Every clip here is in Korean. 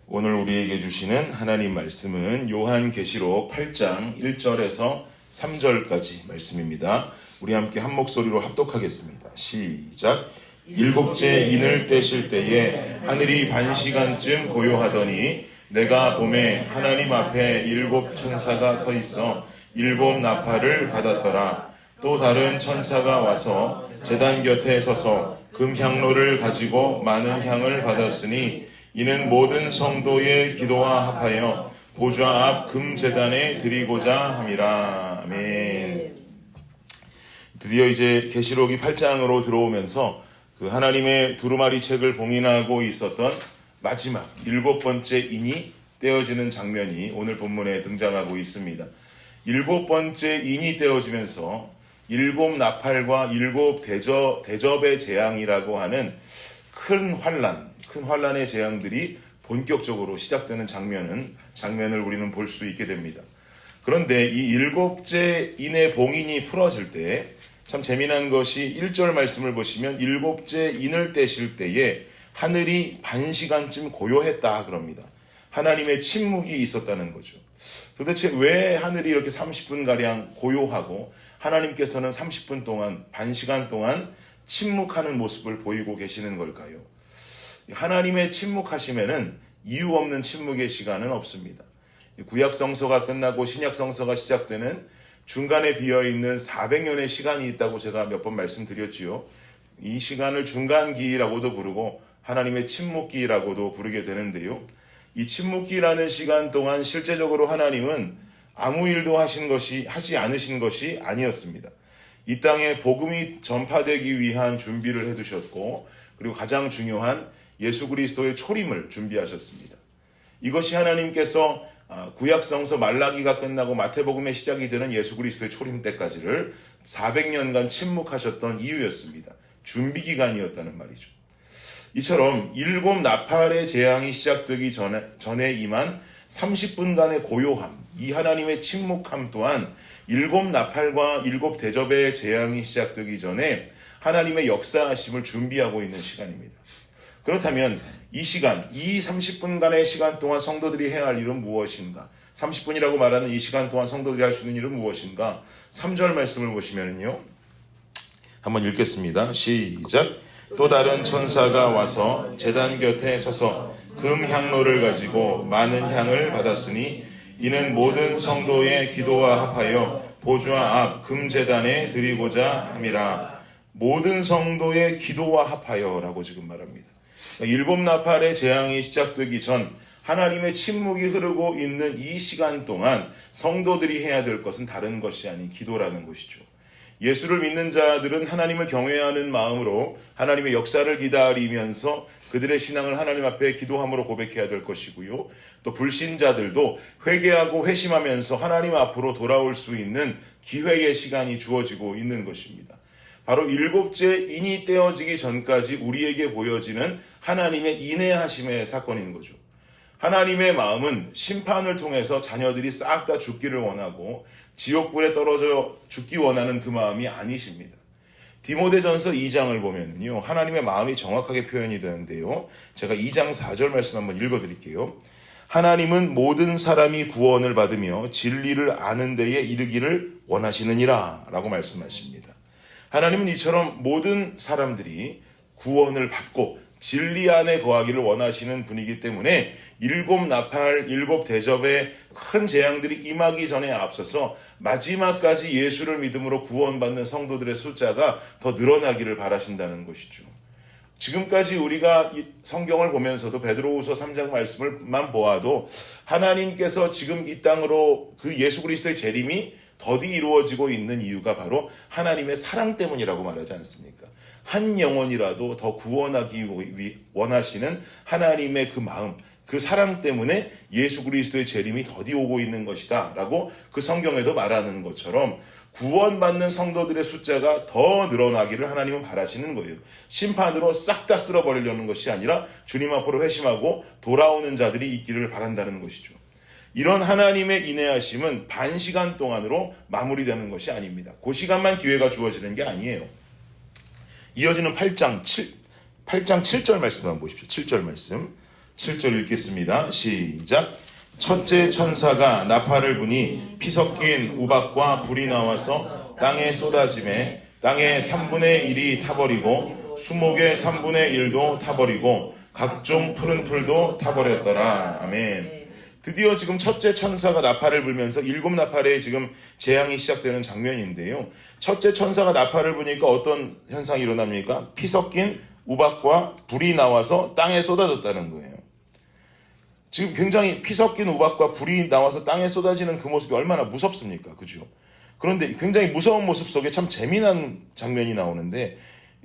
오늘 우리에게 주시는 하나님 말씀은 요한계시록 8장 1절에서 3절까지 말씀입니다. 우리 함께 한 목소리로 합독하겠습니다. 시작. 일곱째 인을 떼실 때에 하늘이 반시간쯤 고요하더니 내가 보매 하나님 앞에 일곱 천사가 서 있어 일곱 나팔을 받았더라. 또 다른 천사가 와서 제단 곁에 서서 금향로를 가지고 많은 향을 받았으니 이는 모든 성도의 기도와 합하여 보좌 앞 금제단에 드리고자 함이라. 아멘. 드디어 이제 계시록이 8장으로 들어오면서 그 하나님의 두루마리 책을 봉인하고 있었던 마지막 일곱 번째 인이 떼어지는 장면이 오늘 본문에 등장하고 있습니다. 일곱 번째 인이 떼어지면서 일곱 나팔과 일곱 대접의 재앙이라고 하는 큰 환란의 재앙들이 본격적으로 시작되는 장면을 우리는 볼 수 있게 됩니다. 그런데 이 일곱째 인의 봉인이 풀어질 때 참 재미난 것이 1절 말씀을 보시면 일곱째 인을 떼실 때에 하늘이 반시간쯤 고요했다 그럽니다. 하나님의 침묵이 있었다는 거죠. 도대체 왜 하늘이 이렇게 30분가량 고요하고 하나님께서는 30분 동안, 반시간 동안 침묵하는 모습을 보이고 계시는 걸까요? 하나님의 침묵하심에는 이유 없는 침묵의 시간은 없습니다. 구약성서가 끝나고 신약성서가 시작되는 중간에 비어있는 400년의 시간이 있다고 제가 몇 번 말씀드렸지요. 이 시간을 중간기라고도 부르고 하나님의 침묵기라고도 부르게 되는데요. 이 침묵기라는 시간 동안 실제적으로 하나님은 아무 일도 하지 않으신 것이 아니었습니다. 이 땅에 복음이 전파되기 위한 준비를 해두셨고, 그리고 가장 중요한 예수 그리스도의 초림을 준비하셨습니다. 이것이 하나님께서 구약성서 말라기가 끝나고 마태복음의 시작이 되는 예수 그리스도의 초림 때까지를 400년간 침묵하셨던 이유였습니다. 준비기간이었다는 말이죠. 이처럼 일곱 나팔의 재앙이 시작되기 전에 임한 30분간의 고요함, 이 하나님의 침묵함 또한 일곱 나팔과 일곱 대접의 재앙이 시작되기 전에 하나님의 역사하심을 준비하고 있는 시간입니다. 그렇다면 이 시간, 이 30분간의 시간 동안 성도들이 해야 할 일은 무엇인가? 30분이라고 말하는 이 시간 동안 성도들이 할 수 있는 일은 무엇인가? 3절 말씀을 보시면요. 한번 읽겠습니다. 시작. 또 다른 천사가 와서 제단 곁에 서서 금향로를 가지고 많은 향을 받았으니 이는 모든 성도의 기도와 합하여 보좌 앞 금제단에 드리고자 함이라. 모든 성도의 기도와 합하여 라고 지금 말합니다. 일곱 나팔의 재앙이 시작되기 전 하나님의 침묵이 흐르고 있는 이 시간 동안 성도들이 해야 될 것은 다른 것이 아닌 기도라는 것이죠. 예수를 믿는 자들은 하나님을 경외하는 마음으로 하나님의 역사를 기다리면서 그들의 신앙을 하나님 앞에 기도함으로 고백해야 될 것이고요. 또 불신자들도 회개하고 회심하면서 하나님 앞으로 돌아올 수 있는 기회의 시간이 주어지고 있는 것입니다. 바로 일곱째 인이 떼어지기 전까지 우리에게 보여지는 하나님의 인내하심의 사건인 거죠. 하나님의 마음은 심판을 통해서 자녀들이 싹 다 죽기를 원하고 지옥불에 떨어져 죽기 원하는 그 마음이 아니십니다. 디모데전서 2장을 보면요, 하나님의 마음이 정확하게 표현이 되는데요. 제가 2장 4절 말씀 한번 읽어드릴게요. 하나님은 모든 사람이 구원을 받으며 진리를 아는 데에 이르기를 원하시느니라 라고 말씀하십니다. 하나님은 이처럼 모든 사람들이 구원을 받고 진리 안에 거하기를 원하시는 분이기 때문에 일곱 나팔, 일곱 대접의 큰 재앙들이 임하기 전에 앞서서 마지막까지 예수를 믿음으로 구원받는 성도들의 숫자가 더 늘어나기를 바라신다는 것이죠. 지금까지 우리가 이 성경을 보면서도 베드로후서 3장 말씀을만 보아도 하나님께서 지금 이 땅으로 그 예수 그리스도의 재림이 더디 이루어지고 있는 이유가 바로 하나님의 사랑 때문이라고 말하지 않습니까? 한 영혼이라도 더 구원하기 원하시는 하나님의 그 마음, 그 사랑 때문에 예수 그리스도의 재림이 더디 오고 있는 것이다 라고 그 성경에도 말하는 것처럼 구원받는 성도들의 숫자가 더 늘어나기를 하나님은 바라시는 거예요. 심판으로 싹 다 쓸어버리려는 것이 아니라 주님 앞으로 회심하고 돌아오는 자들이 있기를 바란다는 것이죠. 이런 하나님의 인내하심은 반시간 동안으로 마무리되는 것이 아닙니다. 그 시간만 기회가 주어지는 게 아니에요. 이어지는 8장 7절 말씀 한번 보십시오. 7절 말씀 7절 읽겠습니다. 시작. 첫째 천사가 나팔을 부니 피 섞인 우박과 불이 나와서 땅에 쏟아짐에 땅의 3분의 1이 타버리고 수목의 3분의 1도 타버리고 각종 푸른 풀도 타버렸더라. 아멘. 드디어 지금 첫째 천사가 나팔을 불면서 7나팔에 지금 재앙이 시작되는 장면인데요. 첫째 천사가 나팔을 부니까 어떤 현상이 일어납니까? 피 섞인 우박과 불이 나와서 땅에 쏟아졌다는 거예요. 지금 굉장히 피 섞인 우박과 불이 나와서 땅에 쏟아지는 그 모습이 얼마나 무섭습니까? 그죠? 그런데 굉장히 무서운 모습 속에 참 재미난 장면이 나오는데,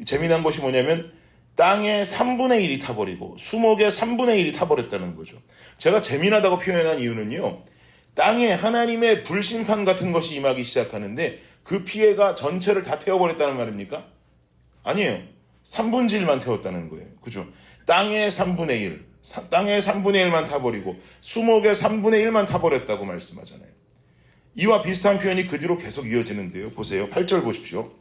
재미난 것이 뭐냐면 땅의 3분의 1이 타버리고 수목의 3분의 1이 타버렸다는 거죠. 제가 재미나다고 표현한 이유는요, 땅에 하나님의 불심판 같은 것이 임하기 시작하는데 그 피해가 전체를 다 태워버렸다는 말입니까? 아니에요. 3분의 1만 태웠다는 거예요. 그죠? 땅의 3분의 1, 땅의 3분의 1만 타버리고 수목의 3분의 1만 타버렸다고 말씀하잖아요. 이와 비슷한 표현이 그 뒤로 계속 이어지는데요. 보세요. 8절 보십시오.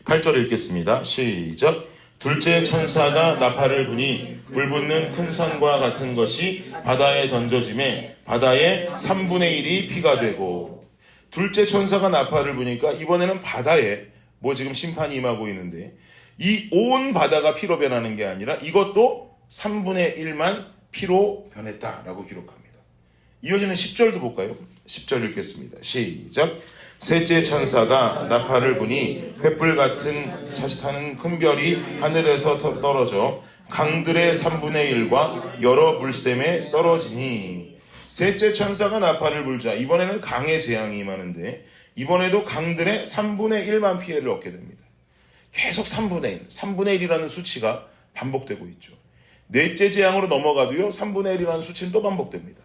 8절 읽겠습니다. 시작. 둘째 천사가 나팔을 부니 불붙는 큰 산과 같은 것이 바다에 던져짐에 바다의 3분의 1이 피가 되고. 둘째 천사가 나팔을 부니까 이번에는 바다에 지금 심판이 임하고 있는데, 이 온 바다가 피로 변하는 게 아니라 이것도 3분의 1만 피로 변했다라고 기록합니다. 이어지는 10절도 볼까요? 10절 읽겠습니다. 시작. 셋째 천사가 나팔을 부니 횃불 같은 자칫하는 큰 별이 하늘에서 떨어져 강들의 3분의 1과 여러 물샘에 떨어지니. 셋째 천사가 나팔을 불자 이번에는 강의 재앙이 임하는데, 이번에도 강들의 3분의 1만 피해를 얻게 됩니다. 계속 3분의 1이라는 수치가 반복되고 있죠. 넷째 재앙으로 넘어가도요, 3분의 1이라는 수치는 또 반복됩니다.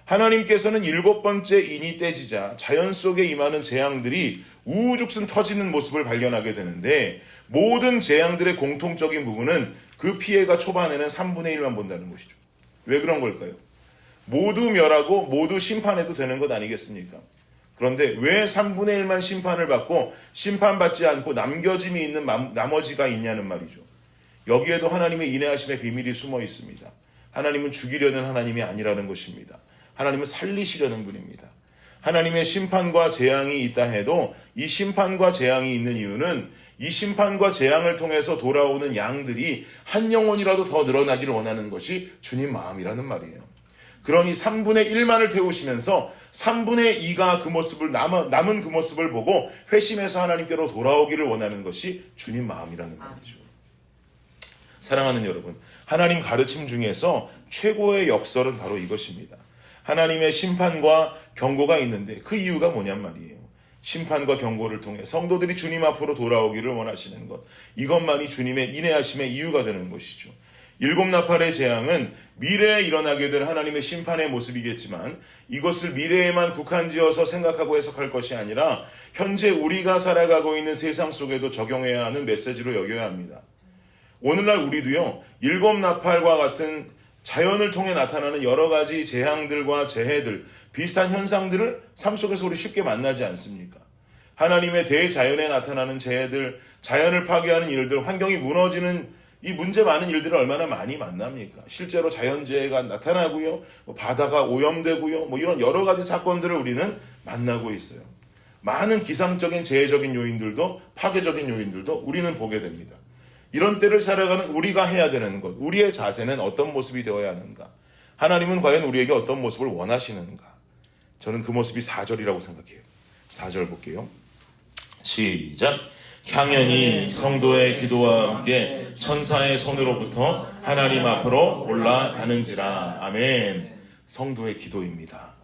하나님께서는 7번째 인이 떼지자 자연 속에 임하는 재앙들이 우후죽순 터지는 모습을 발견하게 되는데, 모든 재앙들의 공통적인 부분은 그 피해가 초반에는 3분의 1만 본다는 것이죠. 왜 그런 걸까요? 모두 멸하고 모두 심판해도 되는 것 아니겠습니까? 그런데 왜 3분의 1만 심판을 받고 심판받지 않고 남겨짐이 있는 나머지가 있냐는 말이죠. 여기에도 하나님의 인내하심의 비밀이 숨어 있습니다. 하나님은 죽이려는 하나님이 아니라는 것입니다. 하나님은 살리시려는 분입니다. 하나님의 심판과 재앙이 있다 해도 이 심판과 재앙이 있는 이유는 이 심판과 재앙을 통해서 돌아오는 양들이 한 영혼이라도 더 늘어나기를 원하는 것이 주님 마음이라는 말이에요. 그러니 3분의 1만을 태우시면서 3분의 2가 그 모습을 남은 그 모습을 보고 회심해서 하나님께로 돌아오기를 원하는 것이 주님 마음이라는 말이죠. 사랑하는 여러분, 하나님 가르침 중에서 최고의 역설은 바로 이것입니다. 하나님의 심판과 경고가 있는데 그 이유가 뭐냔 말이에요. 심판과 경고를 통해 성도들이 주님 앞으로 돌아오기를 원하시는 것, 이것만이 주님의 인내하심의 이유가 되는 것이죠. 7나팔의 재앙은 미래에 일어나게 될 하나님의 심판의 모습이겠지만, 이것을 미래에만 국한지어서 생각하고 해석할 것이 아니라 현재 우리가 살아가고 있는 세상 속에도 적용해야 하는 메시지로 여겨야 합니다. 오늘날 우리도요, 7나팔과 같은 자연을 통해 나타나는 여러 가지 재앙들과 재해들, 비슷한 현상들을 삶 속에서 우리 쉽게 만나지 않습니까? 하나님의 대자연에 나타나는 재해들, 자연을 파괴하는 일들, 환경이 무너지는 이 문제 많은 일들을 얼마나 많이 만납니까? 실제로 자연재해가 나타나고요, 바다가 오염되고요, 이런 여러 가지 사건들을 우리는 만나고 있어요. 많은 기상적인 재해적인 요인들도, 파괴적인 요인들도 우리는 보게 됩니다. 이런 때를 살아가는 우리가 해야 되는 것, 우리의 자세는 어떤 모습이 되어야 하는가? 하나님은 과연 우리에게 어떤 모습을 원하시는가? 저는 그 모습이 4절이라고 생각해요. 4절 볼게요. 시작. 향연이 성도의 기도와 함께 천사의 손으로부터 하나님 앞으로 올라가는지라. 아멘. 성도의 기도입니다.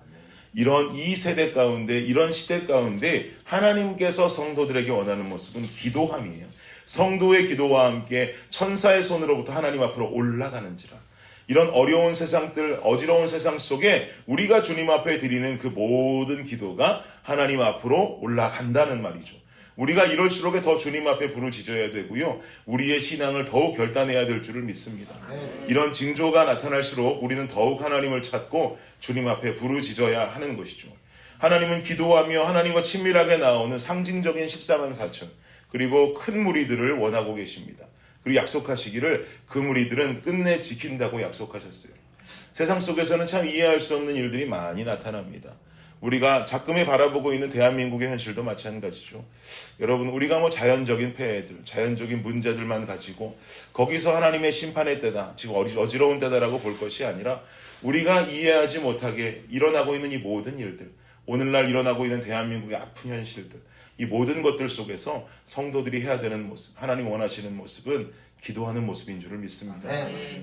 이런 이 세대 가운데, 이런 시대 가운데 하나님께서 성도들에게 원하는 모습은 기도함이에요. 성도의 기도와 함께 천사의 손으로부터 하나님 앞으로 올라가는지라. 이런 어려운 세상들, 어지러운 세상 속에 우리가 주님 앞에 드리는 그 모든 기도가 하나님 앞으로 올라간다는 말이죠. 우리가 이럴수록 더 주님 앞에 부르짖어야 되고요, 우리의 신앙을 더욱 결단해야 될 줄을 믿습니다. 이런 징조가 나타날수록 우리는 더욱 하나님을 찾고 주님 앞에 부르짖어야 하는 것이죠. 하나님은 기도하며 하나님과 친밀하게 나오는 상징적인 14만 4천, 그리고 큰 무리들을 원하고 계십니다. 그리고 약속하시기를 그 무리들은 끝내 지킨다고 약속하셨어요. 세상 속에서는 참 이해할 수 없는 일들이 많이 나타납니다. 우리가 작금에 바라보고 있는 대한민국의 현실도 마찬가지죠. 여러분, 우리가 뭐 자연적인 폐해들, 자연적인 문제들만 가지고 거기서 하나님의 심판의 때다, 지금 어지러운 때다라고 볼 것이 아니라 우리가 이해하지 못하게 일어나고 있는 이 모든 일들, 오늘날 일어나고 있는 대한민국의 아픈 현실들, 이 모든 것들 속에서 성도들이 해야 되는 모습, 하나님 원하시는 모습은 기도하는 모습인 줄을 믿습니다.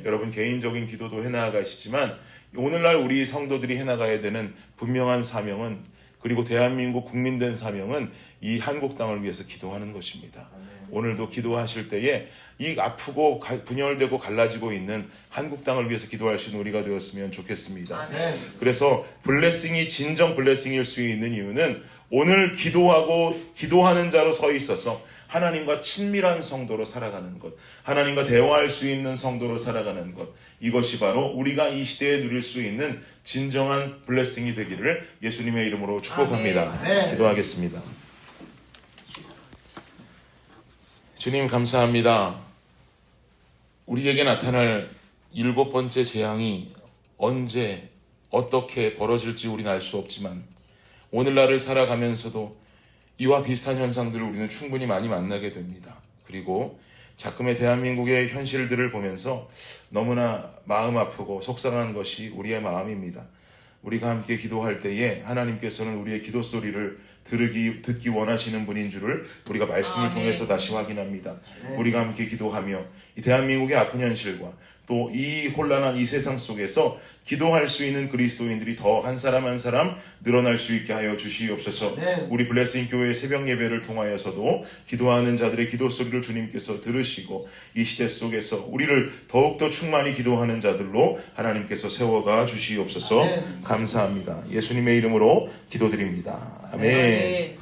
여러분, 개인적인 기도도 해나가시지만 오늘날 우리 성도들이 해나가야 되는 분명한 사명은, 그리고 대한민국 국민된 사명은 이 한국 땅을 위해서 기도하는 것입니다. 오늘도 기도하실 때에 이 아프고 분열되고 갈라지고 있는 한국 땅을 위해서 기도할 수 있는 우리가 되었으면 좋겠습니다. 그래서 블레싱이 진정 블레싱일 수 있는 이유는 오늘 기도하는 자로 서 있어서 하나님과 친밀한 성도로 살아가는 것, 하나님과 대화할 수 있는 성도로 살아가는 것, 이것이 바로 우리가 이 시대에 누릴 수 있는 진정한 블레싱이 되기를 예수님의 이름으로 축복합니다. 기도하겠습니다. 주님, 감사합니다. 우리에게 나타날 7번째 재앙이 언제 어떻게 벌어질지 우리는 알 수 없지만 오늘날을 살아가면서도 이와 비슷한 현상들을 우리는 충분히 많이 만나게 됩니다. 그리고 작금의 대한민국의 현실들을 보면서 너무나 마음 아프고 속상한 것이 우리의 마음입니다. 우리가 함께 기도할 때에 하나님께서는 우리의 기도 소리를 듣기 원하시는 분인 줄을 우리가 말씀을 통해서 다시 확인합니다. 우리가 함께 기도하며 이 대한민국의 아픈 현실과 또 이 혼란한 이 세상 속에서 기도할 수 있는 그리스도인들이 더 한 사람 한 사람 늘어날 수 있게 하여 주시옵소서. 우리 블레싱 교회 새벽 예배를 통하여서도 기도하는 자들의 기도 소리를 주님께서 들으시고 이 시대 속에서 우리를 더욱더 충만히 기도하는 자들로 하나님께서 세워가 주시옵소서. 감사합니다. 예수님의 이름으로 기도드립니다. 아멘.